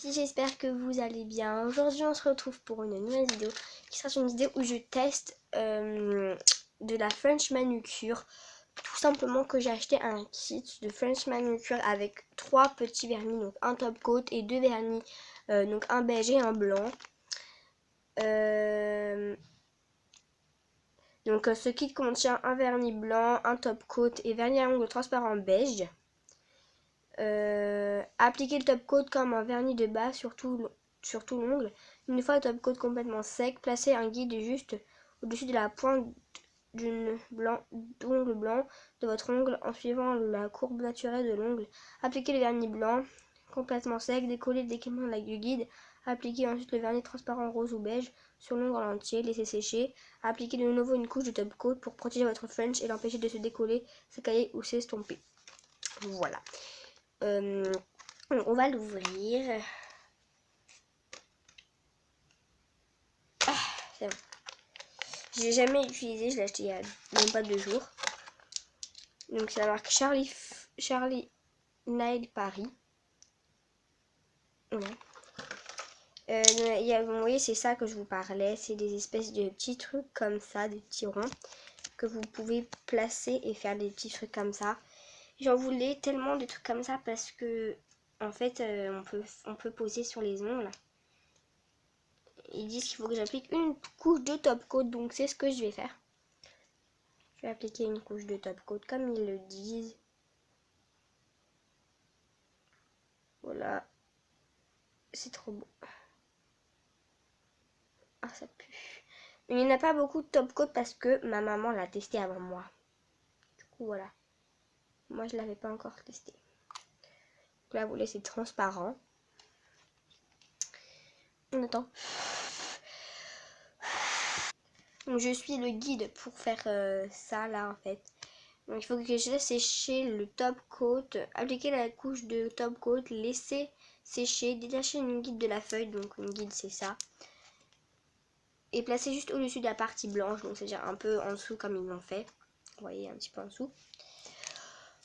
filles, j'espère que vous allez bien. Aujourd'hui on se retrouve pour une nouvelle vidéo qui sera une vidéo où je teste de la French manucure. Tout simplement que j'ai acheté un kit de French manucure avec 3 petits vernis, donc un top coat et 2 vernis, donc un beige et un blanc. Donc ce kit contient un vernis blanc, un top coat et vernis à ongles transparent beige. Appliquez le top coat comme un vernis de base sur tout l'ongle. Une fois le top coat complètement sec, placez un guide juste au-dessus de la pointe d'ongle blanc de votre ongle en suivant la courbe naturelle de l'ongle. Appliquez le vernis blanc complètement sec, décollez délicatement du guide. Appliquez ensuite le vernis transparent rose ou beige sur l'ongle en entier, laissez sécher. Appliquez de nouveau une couche de top coat pour protéger votre French et l'empêcher de se décoller, s'écailler ou s'estomper. Voilà. On va l'ouvrir. C'est bon. J'ai jamais utilisé, je l'ai acheté il y a même pas 2 jours. Donc c'est la marque Charlie Nail Paris. Ouais. Vous voyez, c'est ça que je vous parlais. C'est des espèces de petits trucs comme ça, des petits ronds que vous pouvez placer et faire des petits trucs comme ça. J'en voulais tellement des trucs comme ça parce que en fait on peut poser sur les ongles. Ils disent qu'il faut que j'applique une couche de top coat, donc c'est ce que je vais faire. Je vais appliquer une couche de top coat comme ils le disent. Voilà. C'est trop beau. Ah, ça pue. Mais il n'y en a pas beaucoup de top coat parce que ma maman l'a testé avant moi. Du coup, voilà. Moi, je l'avais pas encore testé. Donc là, vous voyez, c'est transparent. On attend. Donc, je suis le guide pour faire ça là en fait. Donc il faut que je laisse sécher le top coat, appliquer la couche de top coat, laisser sécher, détacher une guide de la feuille, donc une guide c'est ça. Et placer juste au-dessus de la partie blanche, donc c'est-à-dire un peu en dessous comme ils l'ont fait. Vous voyez, un petit peu en dessous.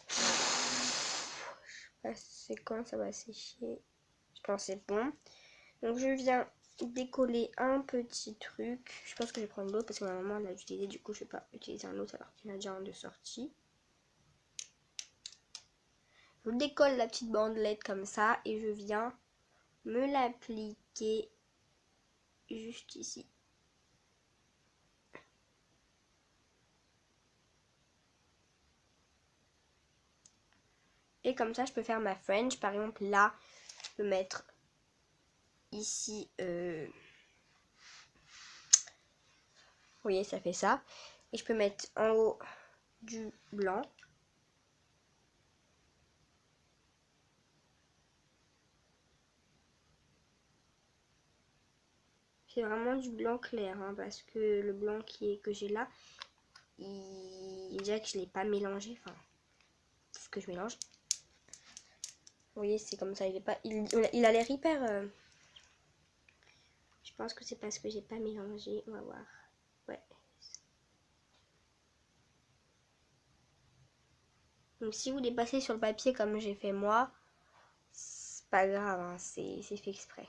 Je sais pas c'est quand ça va sécher. Je pense que c'est bon. Donc je viens décoller un petit truc. Je pense que je vais prendre l'autre parce que ma maman l'a utilisé. Du coup je vais pas utiliser un autre alors qu'il y en a déjà un de sortie. Je décolle la petite bandelette comme ça et je viens me l'appliquer juste ici. Et comme ça je peux faire ma French. Par exemple là je peux mettre ici vous voyez ça fait ça. Et je peux mettre en haut du blanc. C'est vraiment du blanc clair hein, parce que le blanc que j'ai là, il dirait que je ne l'ai pas mélangé. Enfin, c'est ce que je mélange. Vous voyez, c'est comme ça. Il a l'air hyper... Je pense que c'est parce que j'ai pas mélangé. On va voir. Ouais. Donc si vous les passez sur le papier comme j'ai fait moi, c'est pas grave, hein, c'est fait exprès.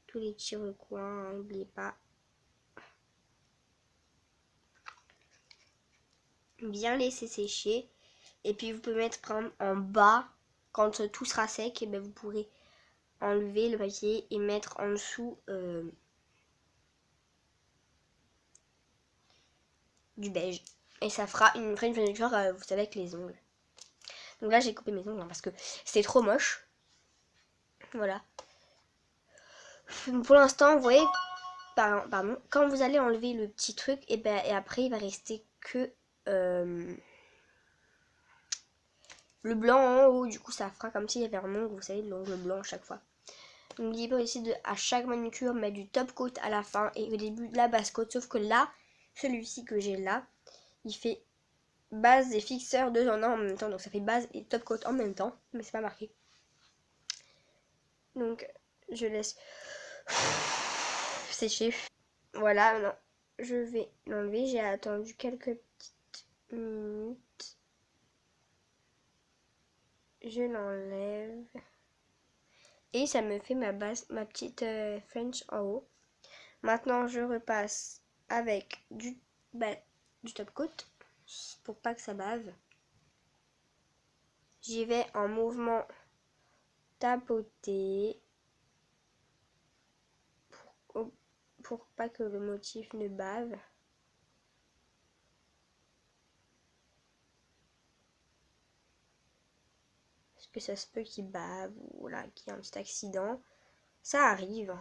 Tous les petits recoins, n'oubliez pas. Bien laisser sécher. Et puis vous pouvez mettre par exemple, en bas, quand tout sera sec, et ben vous pourrez enlever le papier et mettre en dessous du beige. Et ça fera une French manucure, vous savez, avec les ongles. Donc là j'ai coupé mes ongles hein, parce que c'est trop moche. Voilà. Pour l'instant, vous voyez, pardon, quand vous allez enlever le petit truc, et après il va rester que le blanc en haut. Du coup ça fera comme s'il y avait un ongle, vous savez, de l'ongle blanc à chaque fois. Donc n'oubliez pas aussi de à chaque manucure mettre du top coat à la fin et au début de la base coat. Sauf que là, celui-ci que j'ai là, il fait base et fixeur 2 en 1 en même temps. Donc ça fait base et top coat en même temps, mais c'est pas marqué. Donc je laisse sécher. Voilà, maintenant je vais l'enlever. J'ai attendu quelques petites minutes. je l'enlève. Et ça me fait ma base, ma petite French en haut. Maintenant, je repasse avec du top coat pour pas que ça bave. J'y vais en mouvement tapoter pour pas que le motif ne bave. Parce que ça se peut qu'il bave ou là, qu'il y ait un petit accident. Ça arrive.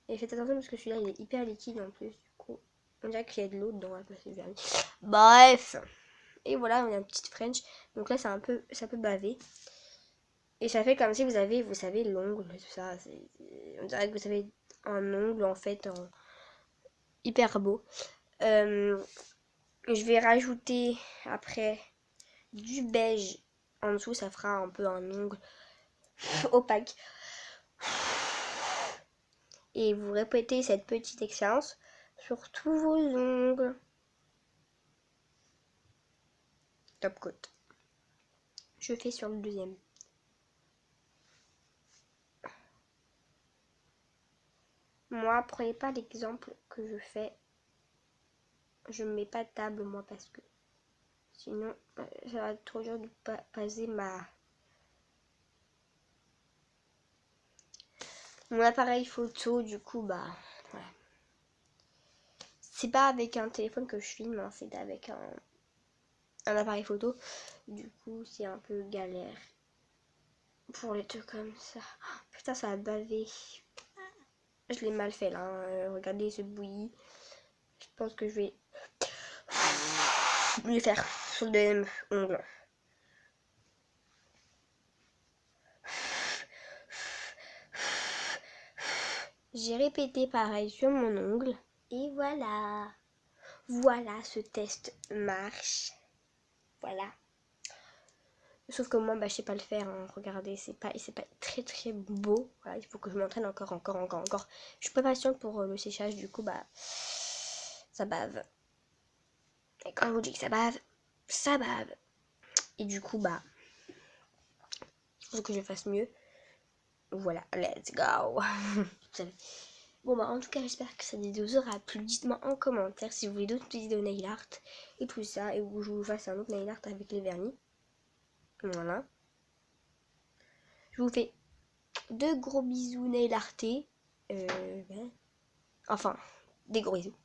Et faites attention parce que celui-là il est hyper liquide en plus. Du coup, on dirait qu'il y a de l'eau dedans à placer le vernis. Bref. Et voilà, on a une petite French. Donc là, ça peut baver. Et ça fait comme si vous avez, vous savez, l'ongle, tout ça. On dirait que vous avez un ongle en fait, hyper beau. Je vais rajouter après du beige en dessous, ça fera un peu un ongle opaque. Et vous répétez cette petite expérience sur tous vos ongles. Top coat. Je fais sur le deuxième. Moi, prenez pas l'exemple que je fais. Je ne mets pas de table, moi, parce que sinon, ça va être trop dur de passer mon appareil photo. Du coup, bah, voilà. C'est pas avec un téléphone que je filme, hein, c'est avec un appareil photo. Du coup, c'est un peu galère pour les trucs comme ça. Oh, putain, ça a bavé. Je l'ai mal fait là. Hein. Regardez ce bouilli. Je pense que je vais le faire sur le deuxième ongle. J'ai répété pareil sur mon ongle. Et voilà. Voilà, ce test marche. Voilà. Sauf que moi, bah, je sais pas le faire. Hein. Regardez, c'est pas très très beau. Voilà, il faut que je m'entraîne encore. Je suis pas patiente pour le séchage. Du coup, bah, ça bave. Et quand je vous dis que ça bave, ça bave. Et du coup, bah, il faut que je fasse mieux. Voilà, let's go. Bon bah en tout cas j'espère que cette vidéo vous aura plu. Dites-moi en commentaire si vous voulez d'autres vidéos nail art et tout ça. Et où je vous fasse un autre nail art avec les vernis. Voilà. Je vous fais de gros bisous nail artés. Enfin, des gros bisous.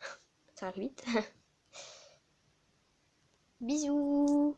Ça va vite. Bisous.